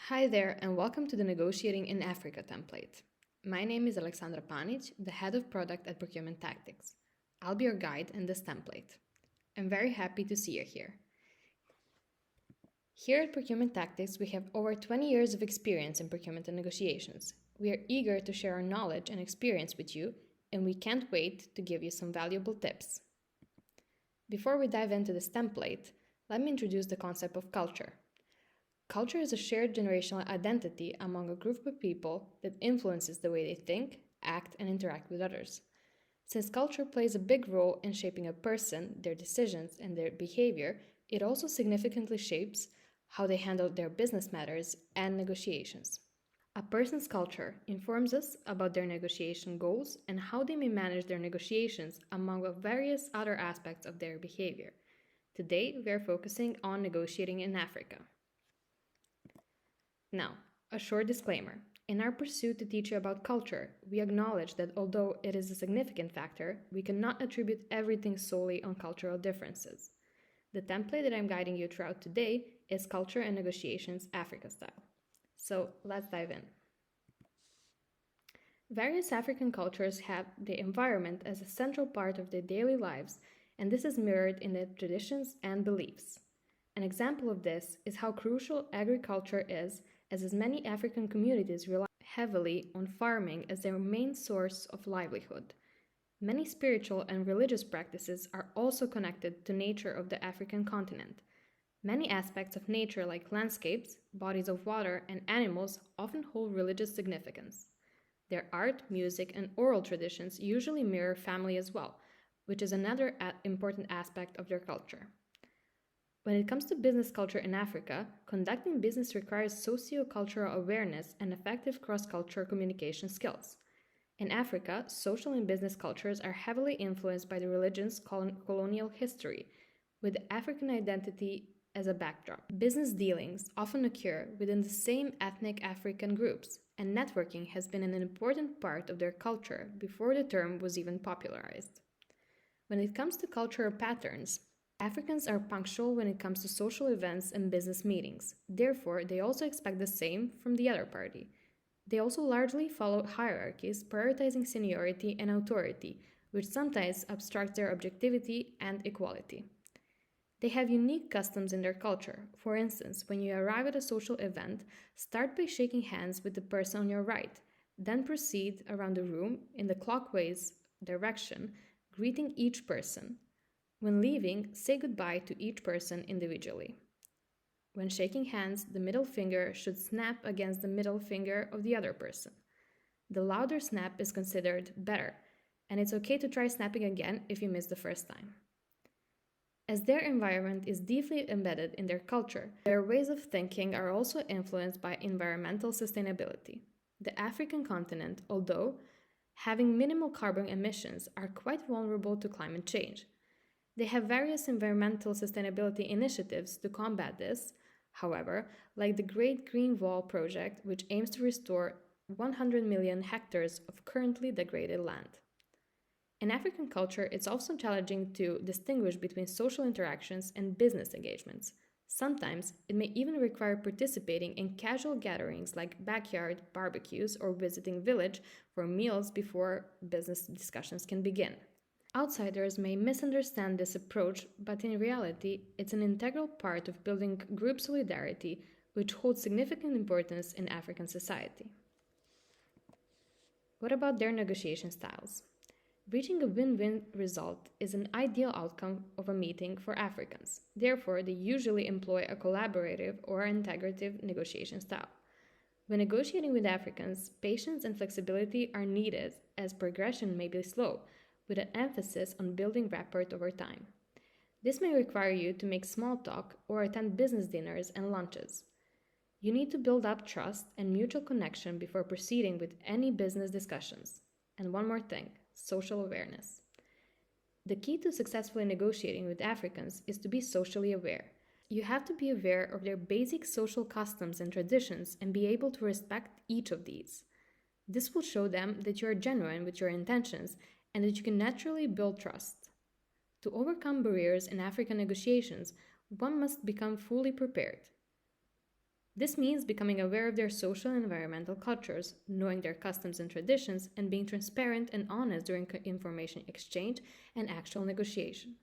Hi there, and welcome to the Negotiating in Africa template. My name is Aleksandra Panic, the head of product at Procurement Tactics. I'll be your guide in this template. I'm very happy to see you here. Here at Procurement Tactics, we have over 20 years of experience in procurement and negotiations. We are eager to share our knowledge and experience with you, and we can't wait to give you some valuable tips. Before we dive into this template, let me introduce the concept of culture. Culture is a shared generational identity among a group of people that influences the way they think, act, and interact with others. Since culture plays a big role in shaping a person, their decisions, and their behavior, it also significantly shapes how they handle their business matters and negotiations. A person's culture informs us about their negotiation goals and how they may manage their negotiations among various other aspects of their behavior. Today, we are focusing on negotiating in Africa. Now, a short disclaimer. In our pursuit to teach you about culture, we acknowledge that although it is a significant factor, we cannot attribute everything solely on cultural differences. The template that I'm guiding you throughout today is Culture and Negotiations Africa style. So let's dive in. Various African cultures have the environment as a central part of their daily lives, and this is mirrored in their traditions and beliefs. An example of this is how crucial agriculture is, as many African communities rely heavily on farming as their main source of livelihood. Many spiritual and religious practices are also connected to nature of the African continent. Many aspects of nature like landscapes, bodies of water, and animals often hold religious significance. Their art, music, and oral traditions usually mirror family as well, which is another important aspect of their culture. When it comes to business culture in Africa, conducting business requires socio-cultural awareness and effective cross-cultural communication skills. In Africa, social and business cultures are heavily influenced by the religion's colonial history, with African identity as a backdrop. Business dealings often occur within the same ethnic African groups, and networking has been an important part of their culture before the term was even popularized. When it comes to cultural patterns, Africans are punctual when it comes to social events and business meetings. Therefore, they also expect the same from the other party. They also largely follow hierarchies, prioritizing seniority and authority, which sometimes obstructs their objectivity and equality. They have unique customs in their culture. For instance, when you arrive at a social event, start by shaking hands with the person on your right, then proceed around the room in the clockwise direction, greeting each person. When leaving, say goodbye to each person individually. When shaking hands, the middle finger should snap against the middle finger of the other person. The louder snap is considered better, and it's okay to try snapping again if you missed the first time. As their environment is deeply embedded in their culture, their ways of thinking are also influenced by environmental sustainability. The African continent, although having minimal carbon emissions, are quite vulnerable to climate change. They have various environmental sustainability initiatives to combat this, however, like the Great Green Wall project, which aims to restore 100 million hectares of currently degraded land. In African culture, it's also challenging to distinguish between social interactions and business engagements. Sometimes, it may even require participating in casual gatherings like backyard barbecues or visiting village for meals before business discussions can begin. Outsiders may misunderstand this approach, but in reality, it's an integral part of building group solidarity, which holds significant importance in African society. What about their negotiation styles? Reaching a win-win result is an ideal outcome of a meeting for Africans. Therefore, they usually employ a collaborative or integrative negotiation style. When negotiating with Africans, patience and flexibility are needed, as progression may be slow, with an emphasis on building rapport over time. This may require you to make small talk or attend business dinners and lunches. You need to build up trust and mutual connection before proceeding with any business discussions. And one more thing, social awareness. The key to successfully negotiating with Africans is to be socially aware. You have to be aware of their basic social customs and traditions and be able to respect each of these. This will show them that you are genuine with your intentions and that you can naturally build trust. To overcome barriers in African negotiations, one must become fully prepared. This means becoming aware of their social and environmental cultures, knowing their customs and traditions, and being transparent and honest during information exchange and actual negotiation.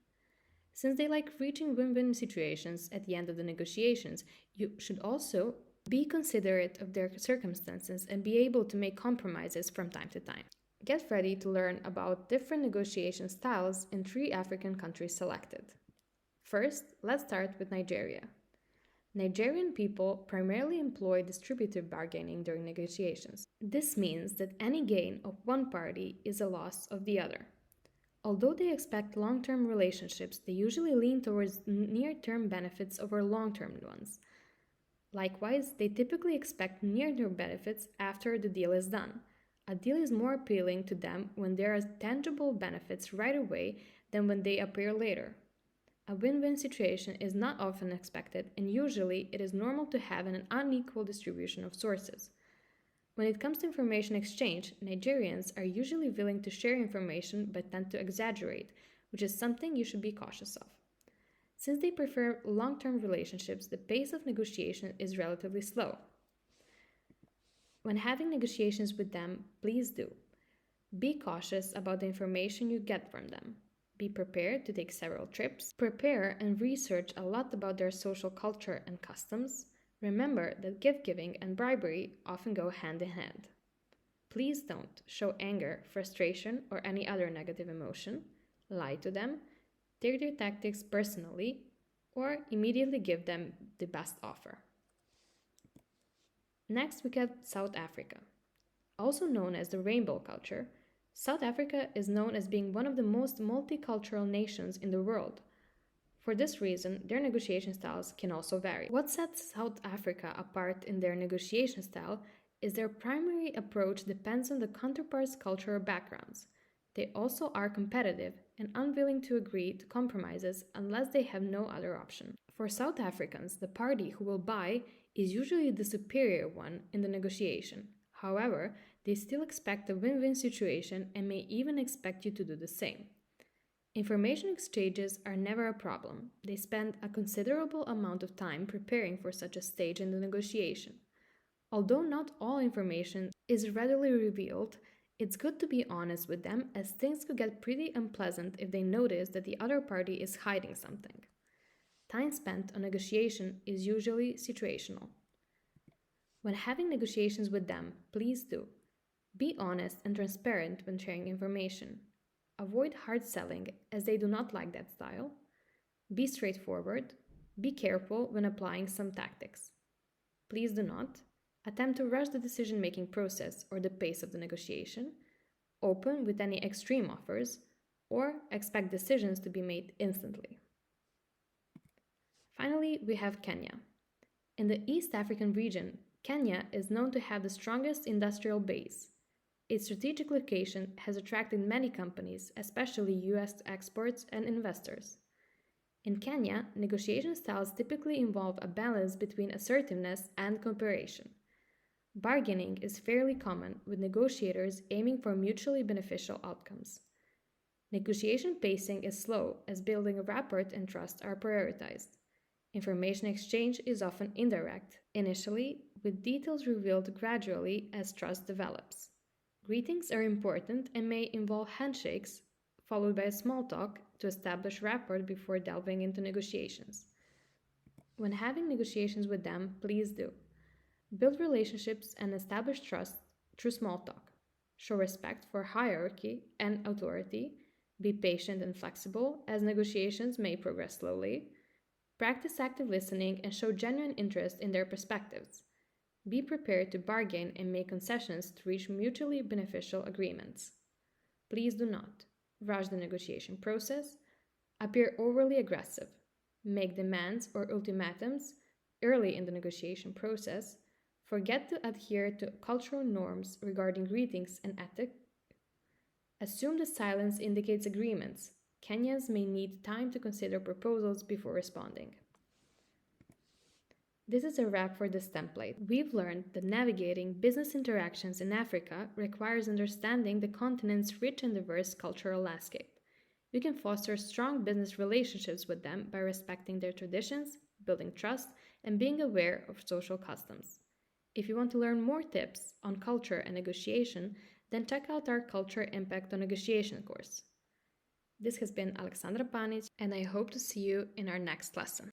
Since they like reaching win win situations at the end of the negotiations, you should also be considerate of their circumstances and be able to make compromises from time to time. Get ready to learn about different negotiation styles in 3 African countries selected. First, let's start with Nigeria. Nigerian people primarily employ distributive bargaining during negotiations. This means that any gain of one party is a loss of the other. Although they expect long term relationships, they usually lean towards near term benefits over long term ones. Likewise, they typically expect near term benefits after the deal is done. A deal is more appealing to them when there are tangible benefits right away than when they appear later. A win win situation is not often expected, and usually it is normal to have an unequal distribution of sources. When it comes to information exchange, Nigerians are usually willing to share information but tend to exaggerate, which is something you should be cautious of. Since they prefer long term relationships, the pace of negotiation is relatively slow. When having negotiations with them, please do. Be cautious about the information you get from them. Be prepared to take several trips. Prepare and research a lot about their social culture and customs. Remember that gift giving and bribery often go hand in hand. Please don't show anger, frustration, or any other negative emotion, lie to them, take their tactics personally, or immediately give them the best offer. Next, we get South Africa. Also known as the rainbow culture, South Africa is known as being one of the most multicultural nations in the world. For this reason, their negotiation styles can also vary. What sets South Africa apart in their negotiation style is their primary approach depends on the counterparts' cultural backgrounds. They also are competitive and unwilling to agree to compromises unless they have no other option. For South Africans, the party who will buy is usually the superior one in the negotiation. However, they still expect a win-win situation and may even expect you to do the same. Information exchanges are never a problem. They spend a considerable amount of time preparing for such a stage in the negotiation. Although not all information is readily revealed, it's good to be honest with them as things could get pretty unpleasant if they notice that the other party is hiding something. Time spent on negotiation is usually situational. When having negotiations with them, please do. Be honest and transparent when sharing information. Avoid hard selling as they do not like that style. Be straightforward. Be careful when applying some tactics. Please do not attempt to rush the decision-making process or the pace of the negotiation, open with any extreme offers, or expect decisions to be made instantly. Finally, we have Kenya. In the East African region, Kenya is known to have the strongest industrial base. Its strategic location has attracted many companies, especially US exports and investors. In Kenya, negotiation styles typically involve a balance between assertiveness and cooperation. Bargaining is fairly common, with negotiators aiming for mutually beneficial outcomes. Negotiation pacing is slow, as building a rapport and trust are prioritized. Information exchange is often indirect, initially, with details revealed gradually as trust develops. Greetings are important and may involve handshakes, followed by a small talk to establish rapport before delving into negotiations. When having negotiations with them, please do. Build relationships and establish trust through small talk. Show respect for hierarchy and authority. Be patient and flexible, as negotiations may progress slowly. Practice active listening and show genuine interest in their perspectives. Be prepared to bargain and make concessions to reach mutually beneficial agreements. Please do not rush the negotiation process, appear overly aggressive, make demands or ultimatums early in the negotiation process, forget to adhere to cultural norms regarding greetings and etiquette, assume that silence indicates agreements. Kenyans may need time to consider proposals before responding. This is a wrap for this template. We've learned that navigating business interactions in Africa requires understanding the continent's rich and diverse cultural landscape. You can foster strong business relationships with them by respecting their traditions, building trust, and being aware of social customs. If you want to learn more tips on culture and negotiation, then check out our Culture Impact on Negotiation course. This has been Aleksandra Panic, and I hope to see you in our next lesson.